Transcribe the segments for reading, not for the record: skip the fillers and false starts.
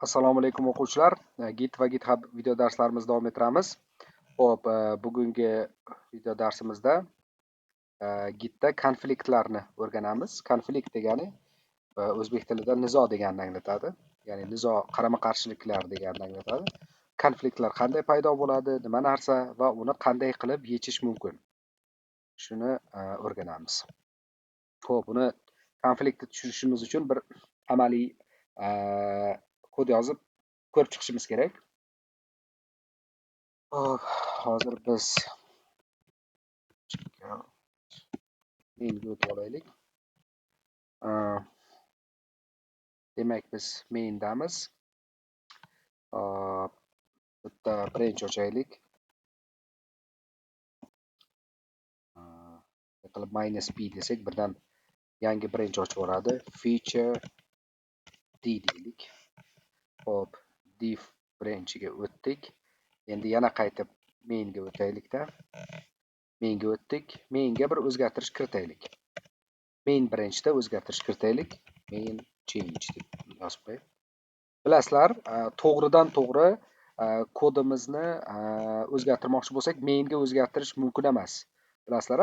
Assalomu alaykum o'quvchilar. Git va GitHub video darslarimizni davom ettiramiz. Xo'p, bugungi video darsimizda Gitda konfliktlarni o'rganamiz. Konflikt degani o'zbek tilida nizo deganini anglatadi. Ya'ni nizo, qarama-qarshiliklar deganini anglatadi. Konfliktlar qanday paydo bo'ladi, nima narsa va uni qanday qilib yechish mumkin? Shuni o'rganamiz. Xo'p, buni konfliktni tushunishimiz uchun bir amaliy kod yozib ko'rib chiqishimiz kerak. Hozir biz mainga o'tib olaylik. Demak, biz maindamiz. Bitta branch ochaylik. Qilib -p desak, birdan yangi branch ochib yuboradi. Feature d deylik. Hop, div branchiga o'tdik. Endi yana qaytib mainga o'taylik-da. Mainga o'tdik. Mainga bir o'zgartirish kiritaylik. Main branchda o'zgartirish kiritaylik. Main change deb yozib qo'yib. Bilasizlar, to'g'ridan to'g'ri kodimizni o'zgartirmoqchi bo'lsak, mainga o'zgartirish mumkin emas. Bilasizlar,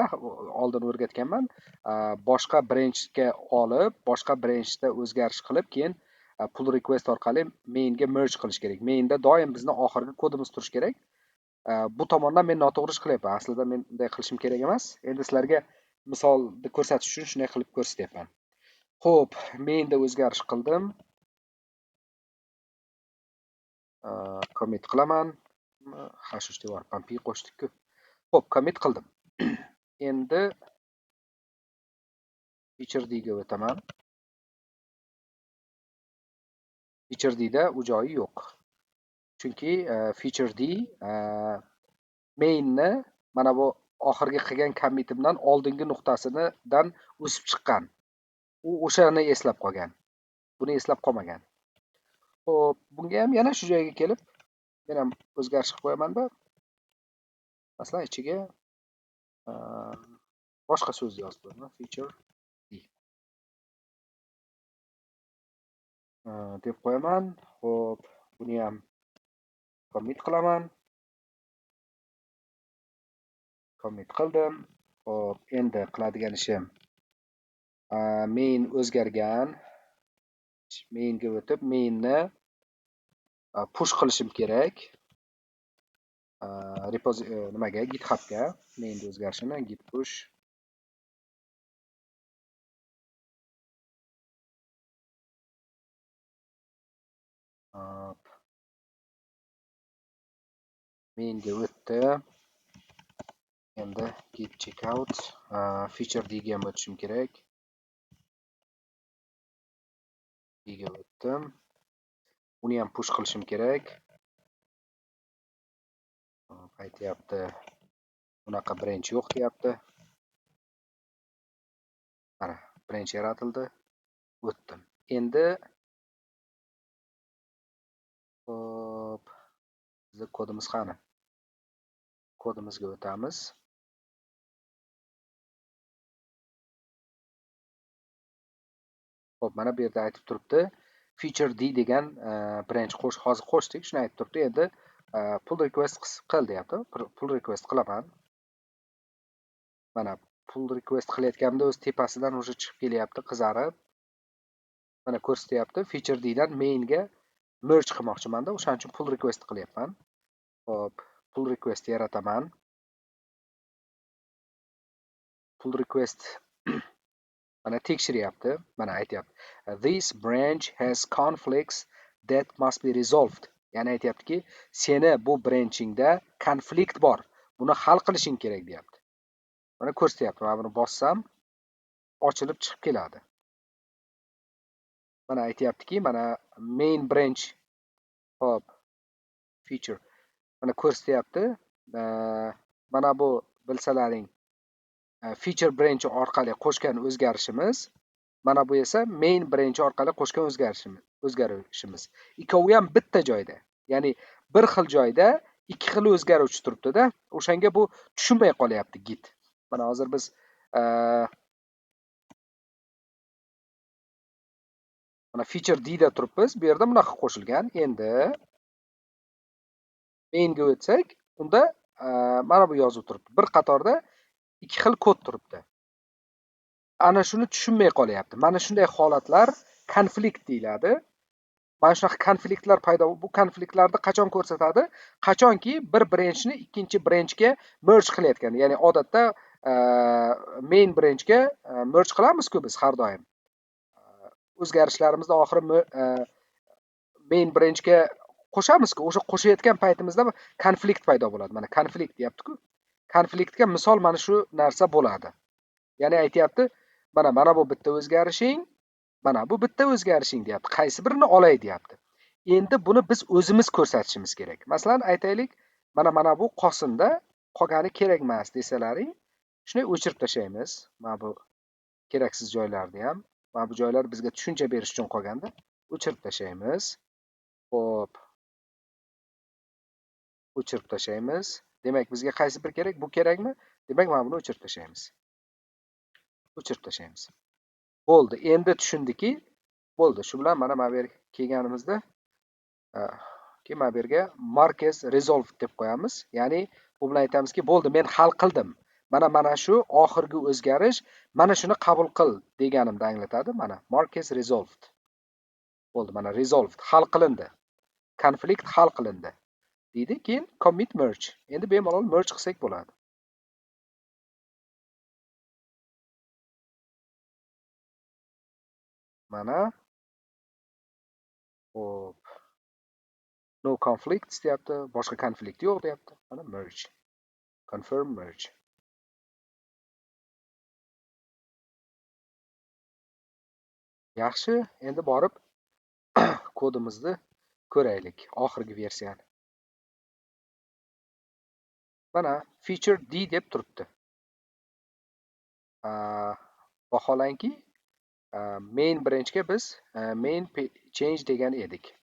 oldin o'rgatganman. Boshqa branchga olib, boshqa branchda o'zgarish qilib, keyin pull request orqali mainga merge qilish kerak. Mainda doim bizni oxirgi kodimiz turishi kerak. Bu tomondan men noto'g'ri ish qilyapman. Aslida men bunday qilishim kerak emas. Endi sizlarga misolni ko'rsatish uchun shunday qilib ko'rsatyapman. Xo'p, mainda o'zgarish qildim. Commit qilaman. h3 qo'shdik-ku. Xo'p, commit qildim. Endi feature d ga o'taman. Feature d da u joyi yo'q. Chunki feature d mainni mana bu oxirgi qilgan commitimdan oldingi nuqtasidan o'sib chiqqan. U o'shani eslab qolgan. Buni eslab qolmagan. Xo'p, bunga ham yana shu joyga kelib, men ham o'zgarish qilib qo'yaman-da. Masalan, ichiga boshqa so'z yozib qo'yaman. Feature d deb qo'yaman. Xo'p, buni ham commit qilaman. Commit qildim. Xo'p, endi qiladigan ishim main o'zgargan. Mainga o'tib, mainni push qilishim kerak. Nimaga? GitHubga mainda o'zgarishini git push. Mainga o'tdi. Endi git checkout feature d ga ham o'tishim kerak. D ga o'tdim. Uni ham push qilishim kerak. Aytyapti, bunaqa branch yo'q deyapti. Mana, branch yaratildi. O'tdim. Endi hop, bizning kodimiz qani? Kodimizga o'tamiz. Hop, mana bu yerda aytib turibdi. Feature d degan branch hozir qo'shdik, shuni aytib turibdi. Endi pull request qil deyapti. Pull request qilaman. Mana pull request qilayotganimda o'z tepasidan уже chiqib kelyapti, qizarib. Mana ko'rsatyapti. Feature d dan mainga merge qilmoqchiman-da, o'shaning uchun pull request qilyapman. Hop, pull request yarataman. Pull request mana tekshiryapti. Mana aytyapti. This branch has conflicts that must be resolved. Ya'ni aytyaptiki, seni bu branchingda konflikt bor. Buni hal qilishing kerak deyapti. Mana ko'rsatyapti. Mana buni bossam, ochilib chiqib keladi. Mana aytyaptiki, mana main branch hop feature. Mana ko'rsatyapti. Mana bu bilsalaring feature branch orqali qo'shgan o'zgarishimiz, mana bu esa main branch orqali qo'shgan o'zgarishimiz. Ikkovi ham bitta joyda. Ya'ni bir xil joyda ikki xil o'zgaruvchi turibdi-da. O'shanga bu tushunmay qolyapti Git. Mana hozir biz mana feature D da turibmiz. Bu yerda bunaqa qo'shilgan. Endi mainga o'tsak, unda mana bu yozuv turibdi. Bir qatorda ikki xil kod turibdi. Ana shuni tushunmay qolyapti. Mana shunday holatlar konflikt deyiladi. Mana shunaqa konfliktlar paydo bu konfliktlarni qachon ko'rsatadi? Qachonki bir branchni ikkinchi branchga merge qilayotgan. Ya'ni odatda main branchga merge qilamiz-ku biz har doim. O'zgarishlarimizni oxiri main branchga qo'shamiz-ku. O'sha qo'shayotgan paytimizda konflikt paydo bo'ladi. Mana konflikt deyapti-ku. Konfliktga misol mana shu narsa bo'ladi. Ya'ni aytyapti, mana bu bitta o'zgarishing, mana bu bitta o'zgarishing deyapti. Qaysi birini olay deyapti. Endi buni biz o'zimiz ko'rsatishimiz kerak. Masalan, aytaylik, mana bu Qosimda qolgani kerak emas desalaring, shuni o'chirib tashlaymiz. Mana bu keraksiz joylarni ham, mana bu joylar bizga tushuncha berish uchun qolganda o'chirib tashlaymiz. Xo'p. O'chirib tashlaymiz. Demak, bizga qaysi bir kerak? Bu kerakmi? Demak, mana buni o'chirib tashlaymiz. O'chirib tashlaymiz. Bo'ldi. Endi tushundiki, bo'ldi. Shu bilan mana bu yerga kelganimizda keyin mana bu yerga Marquez resolved deb qo'yamiz. Ya'ni bu bilan aytamizki, bo'ldi, men hal qildim. Mana shu oxirgi o'zgarish, mana shuni qabul qil deganimni anglatadi. Mana Marquez resolved. Bo'ldi, mana resolved hal qilindi. Konflikt hal qilindi. deydi. Keyin commit merge. Endi bemalol merge qilsak bo'ladi. Mana hop. No conflicts deyapti. Boshqa konflikt yo'q deyapti. Mana merge. Confirm merge. Yaxshi, endi borib kodimizni ko'raylik, oxirgi versiyani. Mana feature D deb turibdi. Vaholanki main branchga biz main change degan edik.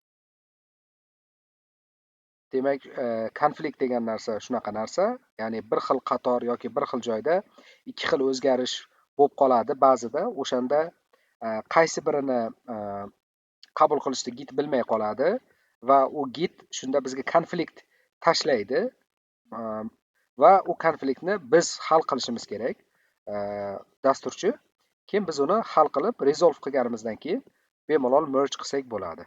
Demak, konflikt degan narsa shunaqa narsa, ya'ni bir xil qator yoki bir xil joyda ikki xil o'zgarish bo'lib qoladi ba'zida. O'shanda qaysi birini qabul qilishni git bilmay qoladi va u git shunda bizga konflikt tashlaydi va u konfliktni biz hal qilishimiz kerak, dasturchi. Keyin biz uni hal qilib, resolve qilganimizdan keyin bemalol merge qilsak bo'ladi.